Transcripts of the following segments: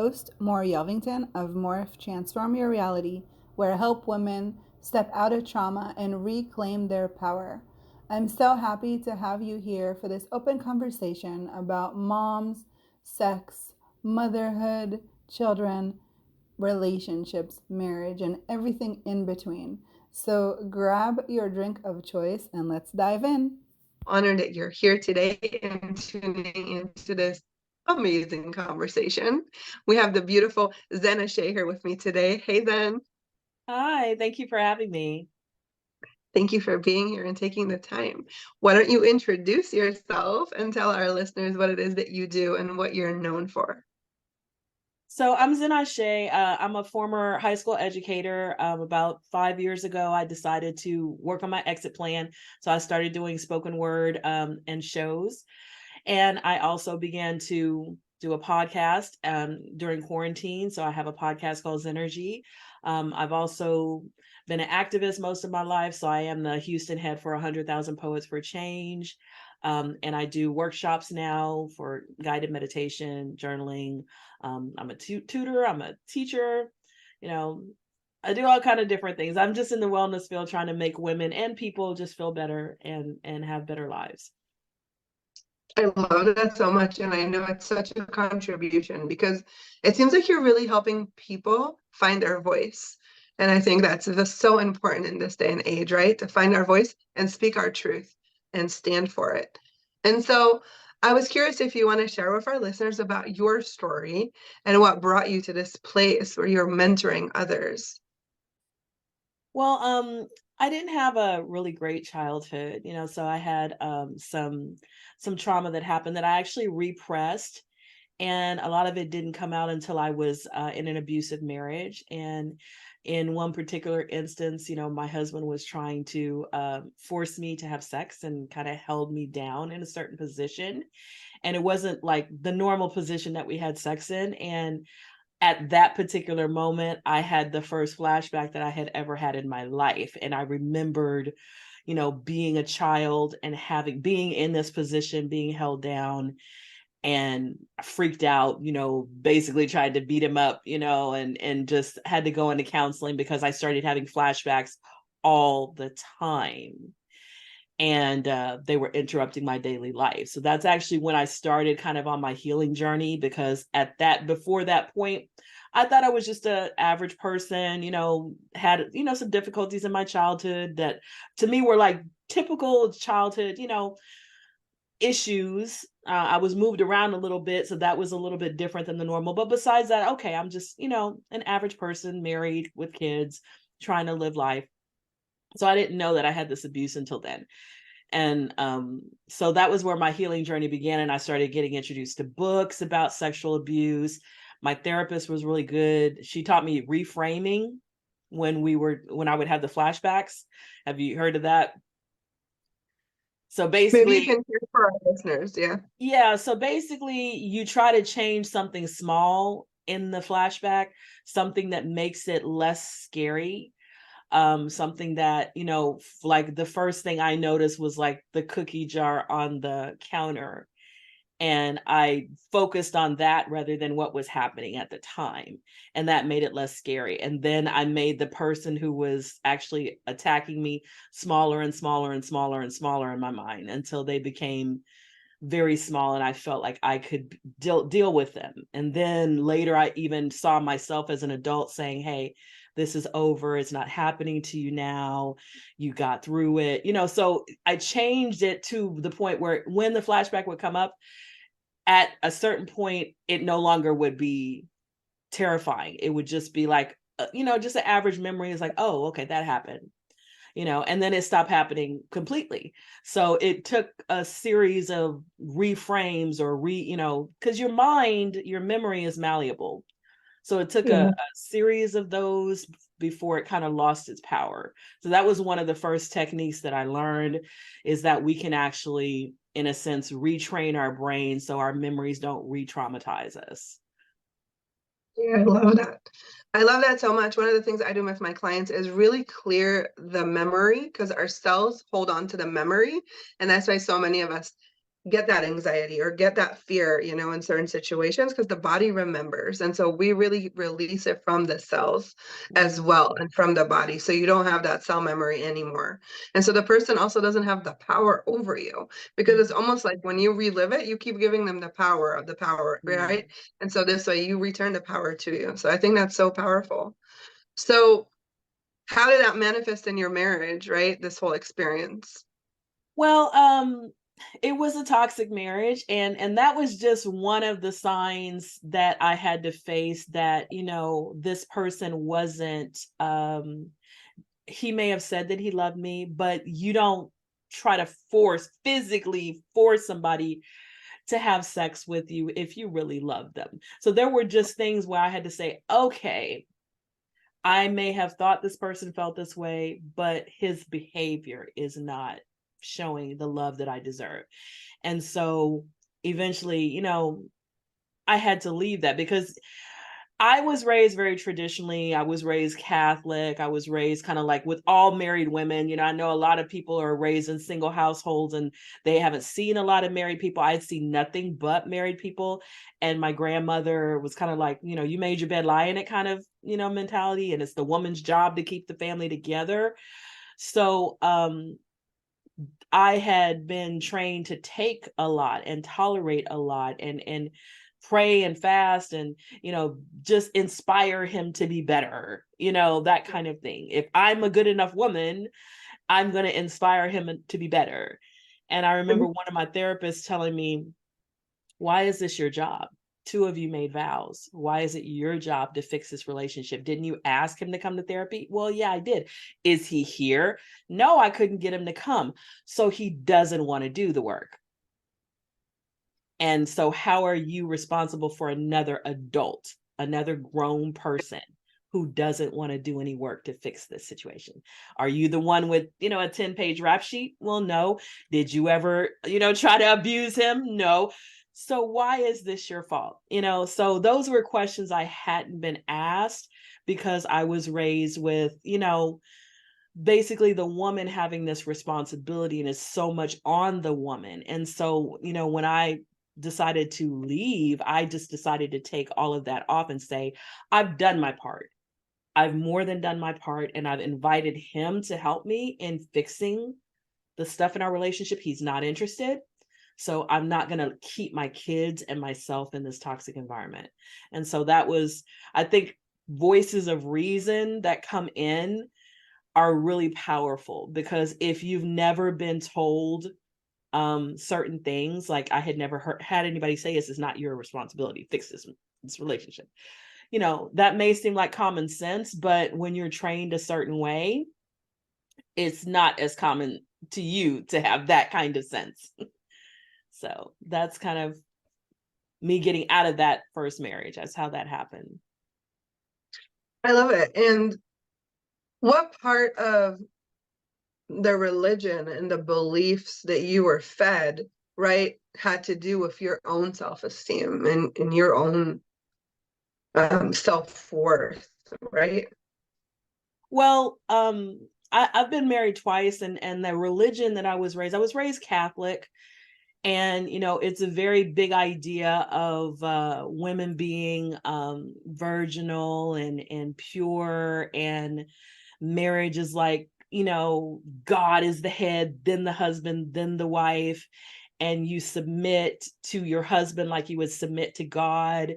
host, More Yelvington of Morph Transform Your Reality, where I help women step out of trauma and reclaim their power. I'm so happy to have you here for this open conversation about moms, sex, motherhood, children, relationships, marriage, and everything in between. So grab your drink of choice and let's dive in. Honored that you're here today and tuning into this amazing conversation. We have the beautiful Zen Ase here with me today. Hey, Zen. Hi, thank you for having me. Thank you for being here and taking the time. Why don't you introduce yourself and tell our listeners what it is that you do and what you're known for? So I'm Zen Ase. I'm a former high school educator. About 5 years ago, I decided to work on my exit plan. So I started doing spoken word and shows. And I also began to do a podcast during quarantine. So I have a podcast called Zen Ase. I've also been an activist most of my life. So I am the Houston head for 100,000 Poets for Change. And I do workshops now for guided meditation, journaling. I'm a tutor, I'm a teacher, you know, I do all kind of different things. I'm just in the wellness field trying to make women and people just feel better and have better lives. I love that so much. And I know it's such a contribution because it seems like you're really helping people find their voice. And I think that's just so important in this day and age, right? To find our voice and speak our truth and stand for it. And so I was curious if you want to share with our listeners about your story and what brought you to this place where you're mentoring others. Well, I didn't have a really great childhood, so I had some trauma that happened that I actually repressed, and a lot of it didn't come out until I was in an abusive marriage. And in one particular instance, my husband was trying to force me to have sex and kind of held me down in a certain position, and it wasn't like the normal position that we had sex in. And at that particular moment, I had the first flashback that I had ever had in my life. And I remembered, being a child and being in this position, being held down, and freaked out, basically tried to beat him up, and just had to go into counseling because I started having flashbacks all the time. And they were interrupting my daily life. So that's actually when I started kind of on my healing journey, because before that point, I thought I was just an average person, had, some difficulties in my childhood that to me were like typical childhood, issues. I was moved around a little bit, so that was a little bit different than the normal. But besides that, okay, I'm just, an average person, married with kids, trying to live life. So I didn't know that I had this abuse until then. And so that was where my healing journey began. And I started getting introduced to books about sexual abuse. My therapist was really good. She taught me reframing when I would have the flashbacks. Have you heard of that? So Maybe you basically, can hear for our listeners. Yeah. yeah. So basically, you try to change something small in the flashback, something that makes it less scary. Something that, like the first thing I noticed was like the cookie jar on the counter. And I focused on that rather than what was happening at the time. And that made it less scary. And then I made the person who was actually attacking me smaller and smaller and smaller and smaller in my mind until they became very small and I felt like I could deal with them. And then later I even saw myself as an adult saying, hey, this is over. It's not happening to you now. You got through it. So I changed it to the point where when the flashback would come up, at a certain point, it no longer would be terrifying. It would just be like, just an average memory is like, oh, okay, that happened. And then it stopped happening completely. So it took a series of reframes or because your memory is malleable. So it took a series of those before it kind of lost its power. So that was one of the first techniques that I learned, is that we can actually, in a sense, retrain our brain so our memories don't re-traumatize us. Yeah, I love that. I love that so much. One of the things I do with my clients is really clear the memory because our cells hold on to the memory. And that's why so many of us get that anxiety or get that fear, you know, in certain situations, because the body remembers. And so we really release it from the cells as well and from the body. So you don't have that cell memory anymore. And so the person also doesn't have the power over you, because it's almost like when you relive it, you keep giving them the power of the power, right? And so this way you return the power to you. So I think that's so powerful. So how did that manifest in your marriage, right? This whole experience. Well, it was a toxic marriage, and that was just one of the signs that I had to face, that, you know, this person wasn't, he may have said that he loved me, but you don't try to physically force somebody to have sex with you if you really love them. So there were just things where I had to say, okay, I may have thought this person felt this way, but his behavior is not showing the love that I deserve. And so eventually, you know, I had to leave that, because I was raised very traditionally. I was raised Catholic. I was raised kind of like with all married women. You know, I know a lot of people are raised in single households and they haven't seen a lot of married people. I'd seen nothing but married people. And my grandmother was kind of like, you know, you made your bed, lie in it kind of, you know, mentality. And it's the woman's job to keep the family together. So I had been trained to take a lot and tolerate a lot, and pray and fast, and, you know, just inspire him to be better, you know, that kind of thing. If I'm a good enough woman, I'm going to inspire him to be better. And I remember one of my therapists telling me, why is this your job? Two of you made vows. Why is it your job to fix this relationship? Didn't you ask him to come to therapy? Well, yeah, I did. Is he here? No, I couldn't get him to come. So he doesn't want to do the work. And so how are you responsible for another adult, another grown person who doesn't want to do any work to fix this situation? Are you the one with, you know, a 10-page rap sheet? Well, no. Did you ever, you know, try to abuse him? No. So why is this your fault? You know, so those were questions I hadn't been asked, because I was raised with, you know, basically the woman having this responsibility, and it's so much on the woman. And so, you know, when I decided to leave, I just decided to take all of that off and say, I've done my part. I've more than done my part, and I've invited him to help me in fixing the stuff in our relationship. He's not interested. So I'm not going to keep my kids and myself in this toxic environment. And so that was, I think, voices of reason that come in are really powerful, because if you've never been told certain things, like I had never had anybody say, this is not your responsibility, fix this relationship, you know, that may seem like common sense, but when you're trained a certain way, it's not as common to you to have that kind of sense. So that's kind of me getting out of that first marriage. That's how that happened. I love it. And what part of the religion and the beliefs that you were fed, right, had to do with your own self-esteem and your own self-worth, right? Well, I've been married twice, and the religion that I was raised Catholic. And, you know, it's a very big idea of women being virginal and pure, and marriage is like, you know, God is the head, then the husband, then the wife, and you submit to your husband like you would submit to God,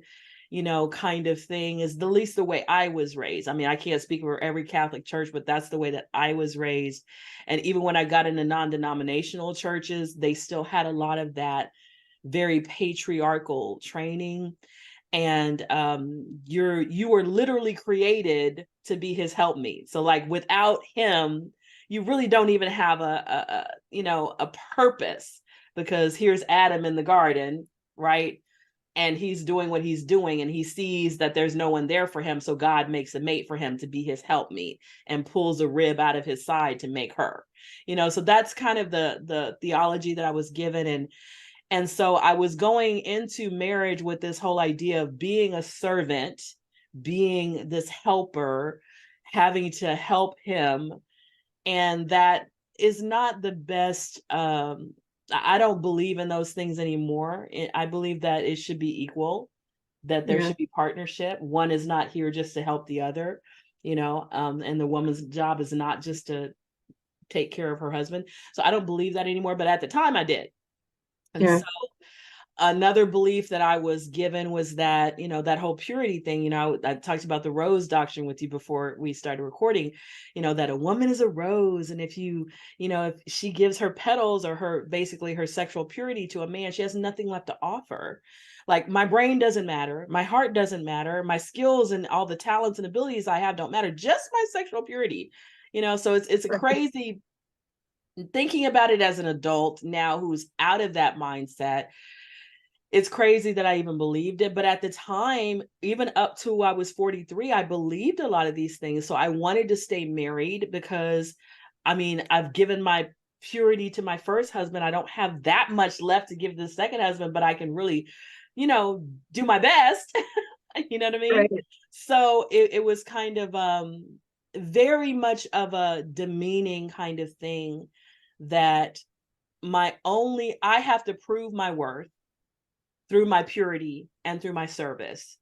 you know, kind of thing, is the least the way I was raised. I mean, I can't speak for every Catholic church, but that's the way that I was raised. And even when I got into non-denominational churches, they still had a lot of that very patriarchal training. And you were literally created to be his helpmeet. So like without him, you really don't even have a you know, a purpose, because here's Adam in the garden, right? And he's doing what he's doing, and he sees that there's no one there for him, so God makes a mate for him to be his helpmeet and pulls a rib out of his side to make her, you know. So that's kind of the theology that I was given. And so I was going into marriage with this whole idea of being a servant, being this helper, having to help him, and that is not the best I don't believe in those things anymore. I believe that it should be equal, that there Yeah. should be partnership. One is not here just to help the other, and the woman's job is not just to take care of her husband. So I don't believe that anymore. But at the time I did. And Yeah. so another belief that I was given was that, that whole purity thing, I talked about the rose doctrine with you before we started recording, that a woman is a rose. And if she gives her petals or basically her sexual purity to a man, she has nothing left to offer. Like, my brain doesn't matter. My heart doesn't matter. My skills and all the talents and abilities I have don't matter. Just my sexual purity, so it's a crazy thinking about it as an adult now who's out of that mindset. It's crazy that I even believed it. But at the time, even up to I was 43, I believed a lot of these things. So I wanted to stay married because, I've given my purity to my first husband. I don't have that much left to give to the second husband, but I can really, do my best. You know what I mean? Right. So it was kind of very much of a demeaning kind of thing that I have to prove my worth through my purity and through my service.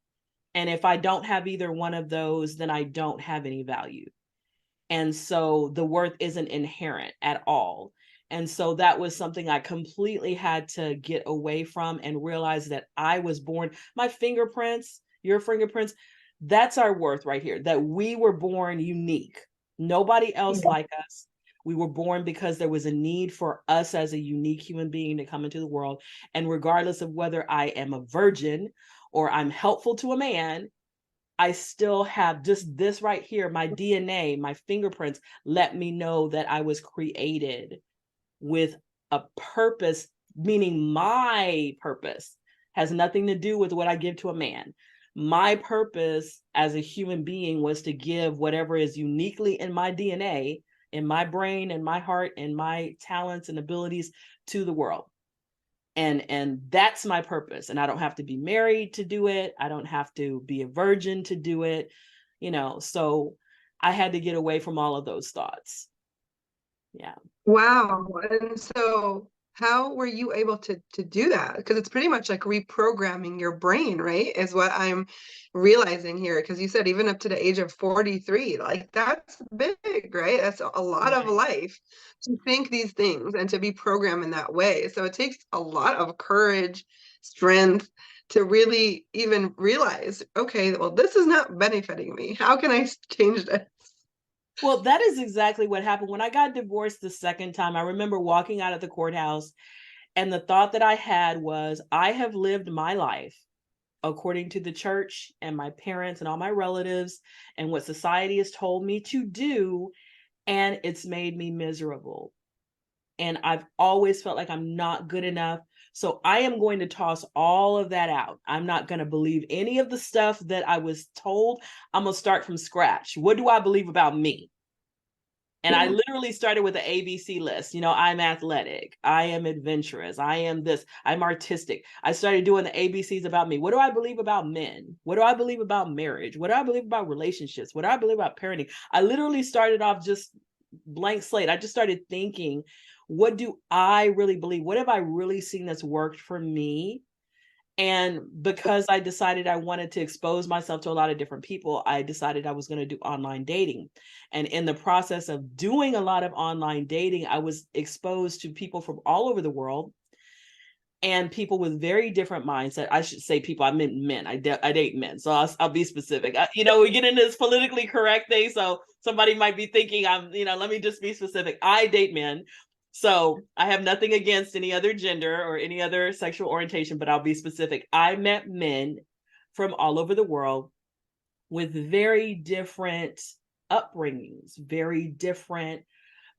And if I don't have either one of those, then I don't have any value. And so the worth isn't inherent at all. And so that was something I completely had to get away from and realize that I was born, my fingerprints, your fingerprints, that's our worth right here, that we were born unique. Nobody else like us. We were born because there was a need for us as a unique human being to come into the world. And regardless of whether I am a virgin or I'm helpful to a man, I still have just this right here, my DNA, my fingerprints let me know that I was created with a purpose, meaning my purpose has nothing to do with what I give to a man. My purpose as a human being was to give whatever is uniquely in my DNA, in my brain, in my heart, and my talents and abilities to the world. And that's my purpose. And I don't have to be married to do it. I don't have to be a virgin to do it. So I had to get away from all of those thoughts. Yeah. Wow. And so how were you able to do that? Because it's pretty much like reprogramming your brain, right? Is what I'm realizing here. Because you said even up to the age of 43, like that's big, right? That's a lot of life to think these things and to be programmed in that way. So it takes a lot of courage, strength to really even realize, okay, well, this is not benefiting me. How can I change this? Well, that is exactly what happened. When I got divorced the second time, I remember walking out of the courthouse, and the thought that I had was, I have lived my life according to the church and my parents and all my relatives and what society has told me to do, and it's made me miserable. And I've always felt like I'm not good enough. So I am going to toss all of that out. I'm not going to believe any of the stuff that I was told. I'm going to start from scratch. What do I believe about me? And I literally started with an ABC list. I'm athletic. I am adventurous. I am this. I'm artistic. I started doing the ABCs about me. What do I believe about men? What do I believe about marriage? What do I believe about relationships? What do I believe about parenting? I literally started off just blank slate. I just started thinking, what do I really believe? What have I really seen that's worked for me? And because I decided I wanted to expose myself to a lot of different people, I decided I was going to do online dating. And in the process of doing a lot of online dating, I was exposed to people from all over the world and people with very different mindset. I should say people, I meant men. I date men. So I'll be specific. We get into this politically correct thing. So somebody might be thinking let me just be specific. I date men. So I have nothing against any other gender or any other sexual orientation, but I'll be specific. I met men from all over the world with very different upbringings, very different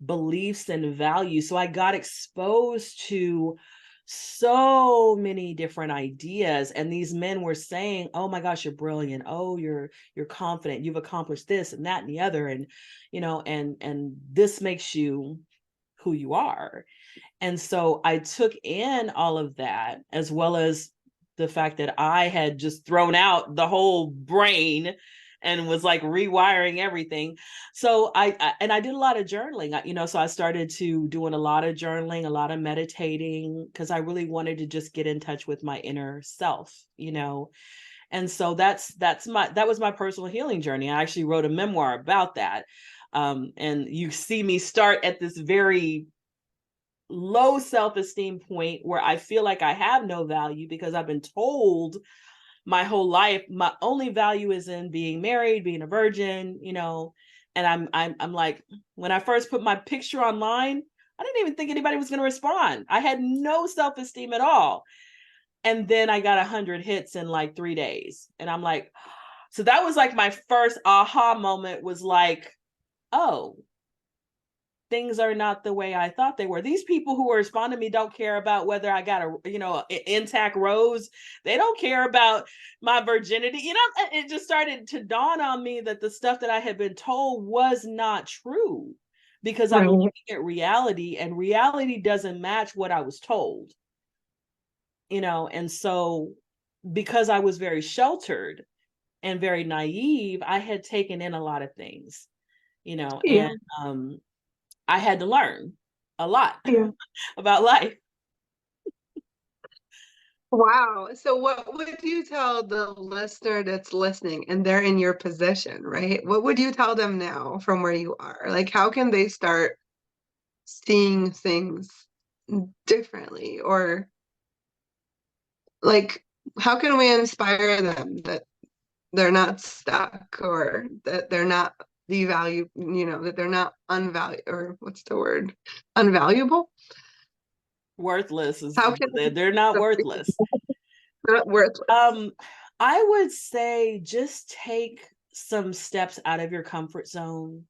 beliefs and values. So I got exposed to so many different ideas, and these men were saying, oh my gosh, you're brilliant, oh you're confident, you've accomplished this and that and the other, and and this makes you who you are. And so I took in all of that, as well as the fact that I had just thrown out the whole brain and was like rewiring everything. So I did a lot of journaling, so I started to doing a lot of journaling, a lot of meditating, because I really wanted to just get in touch with my inner self. And so that was my personal healing journey. I actually wrote a memoir about that. And you see me start at this very low self-esteem point where I feel like I have no value because I've been told my whole life my only value is in being married, being a virgin, and I'm like, when I first put my picture online, I didn't even think anybody was going to respond. I had no self-esteem at all. And then I got 100 hits in like 3 days. And I'm like, so that was like my first aha moment, was like, oh, things are not the way I thought they were. These people who are responding to me don't care about whether I got a intact rose. They don't care about my virginity. It just started to dawn on me that the stuff that I had been told was not true, because I'm looking at reality, and reality doesn't match what I was told. And so because I was very sheltered and very naive, I had taken in a lot of things, Yeah. and I had to learn a lot Yeah. about life. Wow. So what would you tell the listener that's listening and they're in your position, right? What would you tell them now from where you are? Like, how can they start seeing things differently? Or like, how can we inspire them that they're not stuck, or that they're not devalued, that they're not unvalued, or what's the word? Unvaluable? Worthless is, How can they're not worthless. not worthless? I would say just take some steps out of your comfort zone,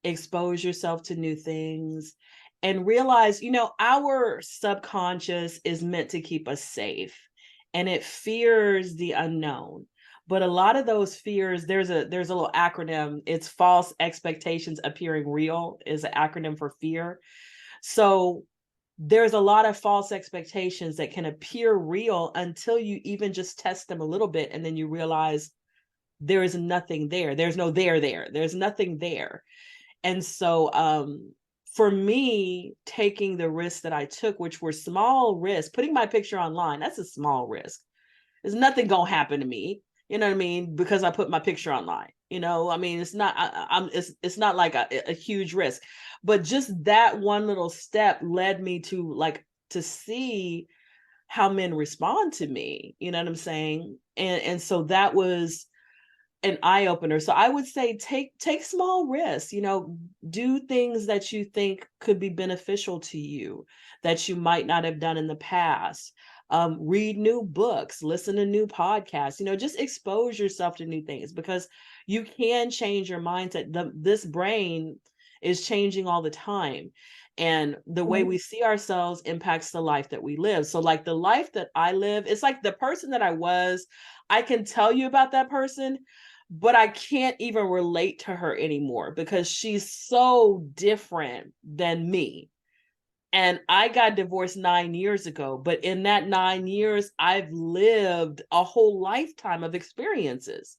expose yourself to new things, and realize, our subconscious is meant to keep us safe, and it fears the unknown. But a lot of those fears, there's a little acronym. It's false expectations appearing real is an acronym for fear. So there's a lot of false expectations that can appear real until you even just test them a little bit, and then you realize there is nothing there. There's no there. There's nothing there. And so for me, taking the risks that I took, which were small risks, putting my picture online, that's a small risk. There's nothing gonna happen to me, you know what I mean, because I put my picture online. It's not it's not like a huge risk, but just that one little step led me to see how men respond to me, you know what I'm saying? And so that was an eye opener. So I would say take small risks, do things that you think could be beneficial to you that you might not have done in the past. Read new books, listen to new podcasts, just expose yourself to new things, because you can change your mindset. This brain is changing all the time. And the way we see ourselves impacts the life that we live. So like the life that I live, it's like the person that I was, I can tell you about that person, but I can't even relate to her anymore because she's so different than me. And I got divorced 9 years ago, but in that 9 years, I've lived a whole lifetime of experiences,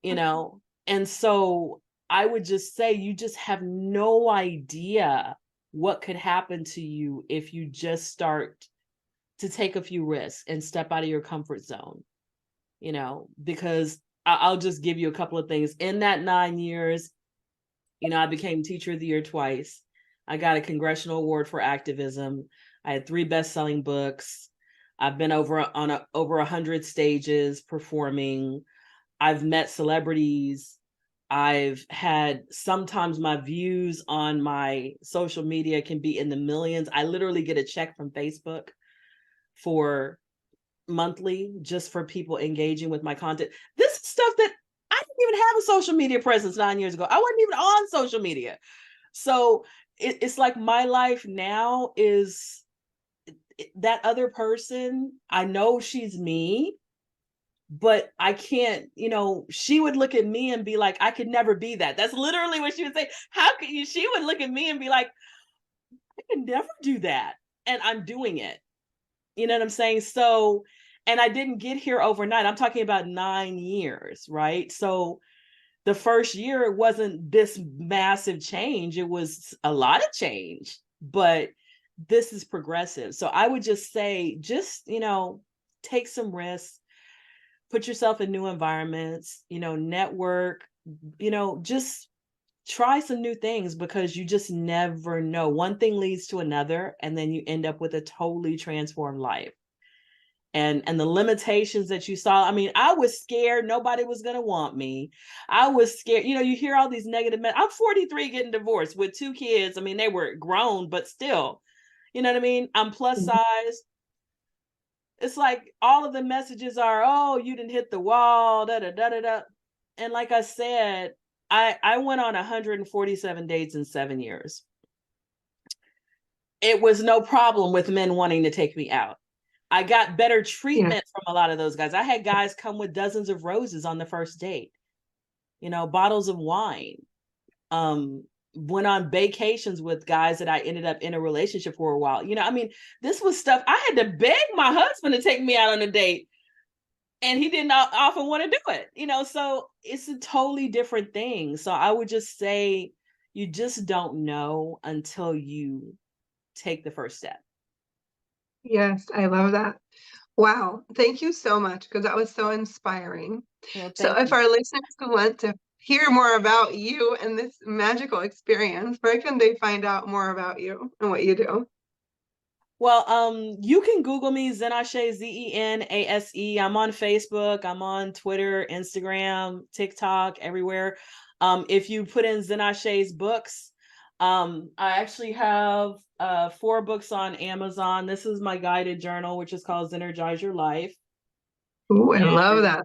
And so I would just say, you just have no idea what could happen to you if you just start to take a few risks and step out of your comfort zone, because I'll just give you a couple of things. In that 9 years, I became Teacher of the Year twice. I got a congressional award for activism. I had 3 best-selling books. I've been over 100 stages performing. I've met celebrities. I've had, sometimes my views on my social media can be in the millions. I literally get a check from Facebook for monthly just for people engaging with my content. This is stuff that I didn't even have a social media presence 9 years ago. I wasn't even on social media. So it's like my life now is that other person. I know she's me, but I can't, she would look at me and be like, I could never be that. That's literally what she would say. How could you? She would look at me and be like, I can never do that. And I'm doing it. You know what I'm saying? So, And I didn't get here overnight. I'm talking about 9 years, right? So the first year, it wasn't this massive change. It was a lot of change, but this is progressive. So I would just say, just, take some risks, put yourself in new environments, network, just try some new things, because you just never know. One thing leads to another, and then you end up with a totally transformed life. And the limitations that you saw, I mean, I was scared nobody was going to want me. I was scared. You hear all these negative I'm 43, getting divorced with 2 kids. I mean, they were grown, but still, you know what I mean? I'm plus size. It's like all of the messages are, oh, you didn't hit the wall, da da da da da. And like I said, I went on 147 dates in 7 years. It was no problem with men wanting to take me out. I got better treatment from a lot of those guys. I had guys come with dozens of roses on the first date, bottles of wine. Went on vacations with guys that I ended up in a relationship for a while. I mean, this was stuff I had to beg my husband to take me out on a date, and he didn't often want to do it, so it's a totally different thing. So I would just say, you just don't know until you take the first step. Yes, I love that. Wow. Thank you so much, because that was so inspiring. Well, So if our listeners want to hear more about you and this magical experience, where can they find out more about you and what you do? Well, you can Google me, Zen Ase, Zenase. I'm on Facebook. I'm on Twitter, Instagram, TikTok, everywhere. If you put in Zen Ase's books, I actually have 4 books on Amazon. This is my guided journal, which is called Energize Your Life. Ooh, I love that.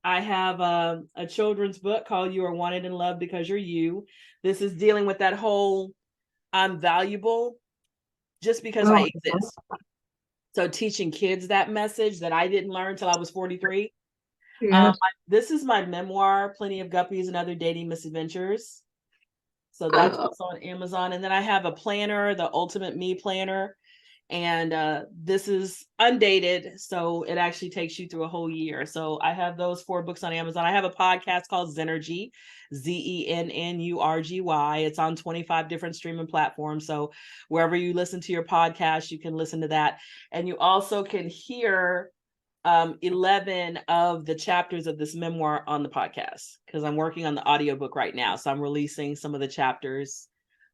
I have a children's book called You Are Wanted and Loved Because You're You. This is dealing with that whole I'm valuable just because I exist. So teaching kids that message that I didn't learn until I was 43. Yeah. This is my memoir, Plenty of Guppies and Other Dating Misadventures. So that's also on Amazon. And then I have a planner, the Ultimate Me Planner. And this is undated, so it actually takes you through a whole year. So I have those 4 books on Amazon. I have a podcast called Zenergy, Zennurgy. It's on 25 different streaming platforms. So wherever you listen to your podcast, you can listen to that. And you also can hear 11 of the chapters of this memoir on the podcast, because I'm working on the audiobook right now. So I'm releasing some of the chapters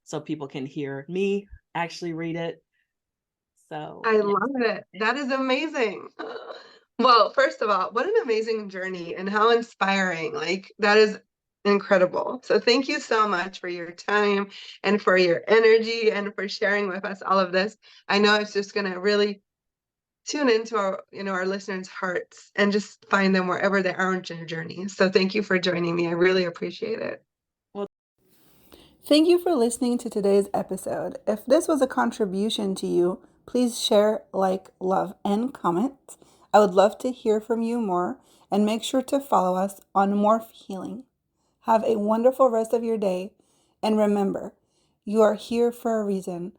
so people can hear me actually read it. So I love it. That is amazing. Well, first of all, what an amazing journey, and how inspiring. Like, that is incredible. So thank you so much for your time and for your energy and for sharing with us all of this. I know it's just going to really tune into our listeners' hearts and just find them wherever they are on their journey. So thank you for joining me. I really appreciate it. Thank you for listening to today's episode. If this was a contribution to you, please share, like, love, and comment. I would love to hear from you more, and make sure to follow us on Morph Healing. Have a wonderful rest of your day, and remember, you are here for a reason.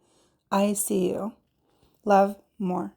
I see you. Love, more.